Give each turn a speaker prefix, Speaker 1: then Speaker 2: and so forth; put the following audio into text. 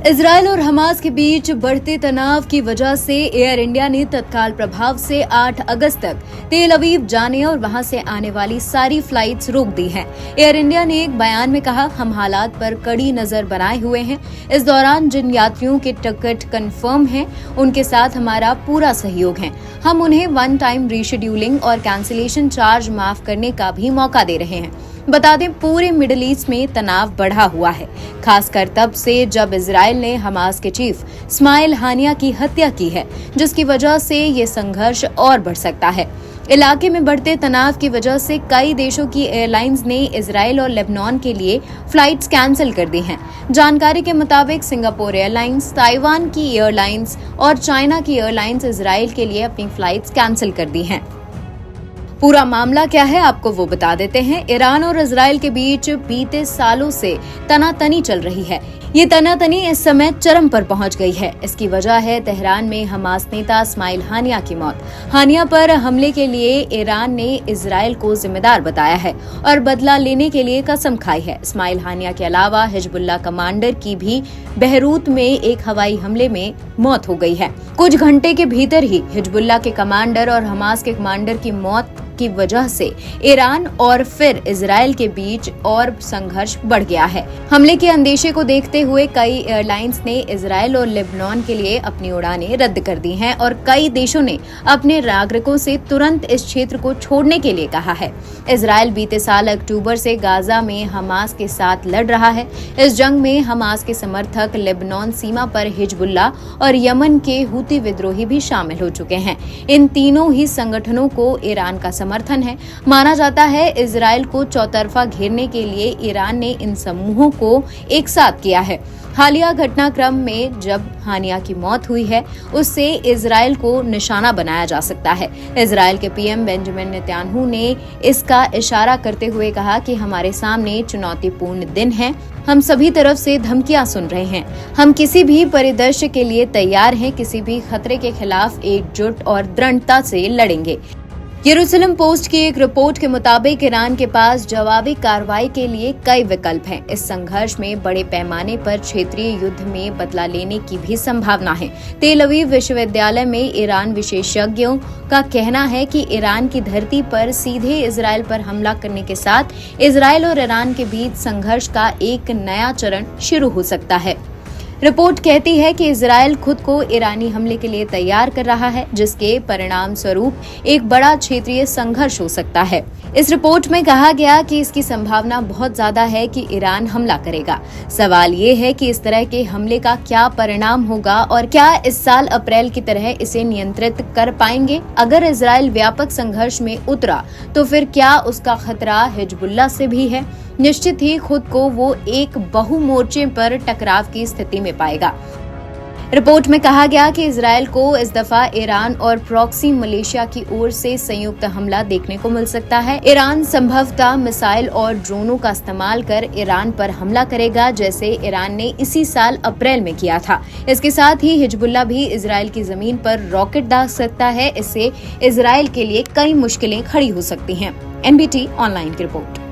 Speaker 1: Israel और Hamas के बीच बढ़ते तनाव की वजह से एयर इंडिया ने तत्काल प्रभाव से 8 अगस्त तक तेल अवीव जाने और वहां से आने वाली सारी फ्लाइट्स रोक दी हैं। एयर इंडिया ने एक बयान में कहा, हम हालात पर कड़ी नजर बनाए हुए हैं। इस दौरान जिन यात्रियों के टिकट कंफर्म हैं, उनके साथ हमारा पूरा सहयोग है। हम उन्हें वन टाइम रीशेड्यूलिंग और कैंसिलेशन चार्ज माफ करने का भी मौका दे रहे हैं। बता दें, पूरे मिडिल ईस्ट में तनाव बढ़ा हुआ है, खासकर तब से जब इजरायल ने हमास के चीफ इस्माइल हानिया की हत्या की है, जिसकी वजह से ये संघर्ष और बढ़ सकता है। इलाके में बढ़ते तनाव की वजह से कई देशों की एयरलाइंस ने इजरायल और लेबनान के लिए फ्लाइट्स कैंसिल कर दी हैं। जानकारी के मुताबिक सिंगापुर एयरलाइंस, ताइवान की एयरलाइंस और चाइना की एयरलाइंस इजरायल के लिए अपनी फ्लाइट्स कैंसिल कर दी हैं। पूरा मामला क्या है, आपको वो बता देते हैं। ईरान और इजरायल के बीच बीते सालों से तनातनी चल रही है। ये तनातनी इस समय चरम पर पहुंच गई है। इसकी वजह है तेहरान में हमास नेता इस्माइल हानिया की मौत। हानिया पर हमले के लिए ईरान ने इजरायल को जिम्मेदार बताया है और बदला लेने के लिए कसम खाई है। इस्माइल हानिया के अलावा हिजबुल्लाह कमांडर की भी बेरूत में एक हवाई हमले में मौत हो गई है। कुछ घंटे के भीतर ही हिजबुल्लाह के कमांडर और हमास के कमांडर की मौत की वजह से ईरान और फिर इजरायल के बीच और संघर्ष बढ़ गया है। हमले के अंदेशे को देखते हुए कई एयरलाइंस ने इजरायल और लेबनान के लिए अपनी उड़ानें रद्द कर दी हैं और कई देशों ने अपने नागरिकों से तुरंत इस क्षेत्र को छोड़ने के लिए कहा है। इजरायल बीते साल अक्टूबर से गाजा में हमास के साथ लड़ रहा है। इस जंग में हमास के समर्थक लेबनान सीमा पर हिजबुल्लाह और यमन के हूती विद्रोही भी शामिल हो चुके हैं। इन तीनों ही संगठनों को ईरान का समर्थन है। माना जाता है इजरायल को चौतरफा घेरने के लिए ईरान ने इन समूहों को एक साथ किया है। हालिया घटनाक्रम में जब हानिया की मौत हुई है, उससे इजरायल को निशाना बनाया जा सकता है। इजरायल के पीएम बेंजामिन नेतन्याहू ने इसका इशारा करते हुए कहा कि हमारे सामने चुनौतीपूर्ण दिन है। हम सभी तरफ से धमकियां सुन रहे हैं। हम किसी भी परिदृश्य के लिए तैयार हैं। किसी भी खतरे के खिलाफ एकजुट और दृढ़ता से लड़ेंगे। यरूशलेम पोस्ट की एक रिपोर्ट के मुताबिक ईरान के पास जवाबी कार्रवाई के लिए कई विकल्प हैं। इस संघर्ष में बड़े पैमाने पर क्षेत्रीय युद्ध में बदला लेने की भी संभावना है। तेल अवीव विश्वविद्यालय में ईरान विशेषज्ञों का कहना है कि ईरान की धरती पर सीधे इजरायल पर हमला करने के साथ इजरायल और ईरान के बीच संघर्ष का एक नया चरण शुरू हो सकता है। रिपोर्ट कहती है कि इजरायल खुद को ईरानी हमले के लिए तैयार कर रहा है, जिसके परिणाम स्वरूप एक बड़ा क्षेत्रीय संघर्ष हो सकता है। इस रिपोर्ट में कहा गया कि इसकी संभावना बहुत ज्यादा है कि ईरान हमला करेगा। सवाल ये है कि इस तरह के हमले का क्या परिणाम होगा और क्या इस साल अप्रैल की तरह इसे नियंत्रित कर पाएंगे। अगर इजरायल व्यापक संघर्ष में उतरा तो फिर क्या उसका खतरा हिजबुल्लाह से भी है। निश्चित ही खुद को वो एक बहुमोर्चे पर टकराव की स्थिति में पाएगा। रिपोर्ट में कहा गया कि इजरायल को इस दफा ईरान और प्रॉक्सी मलेशिया की ओर से संयुक्त हमला देखने को मिल सकता है। ईरान संभवतः मिसाइल और ड्रोनों का इस्तेमाल कर ईरान पर हमला करेगा, जैसे ईरान ने इसी साल अप्रैल में किया था। इसके साथ ही हिजबुल्लाह भी इजरायल की जमीन पर रॉकेट दाग सकता है। इससे इजरायल के लिए कई मुश्किलें खड़ी हो सकती हैं। NBT ऑनलाइन की रिपोर्ट।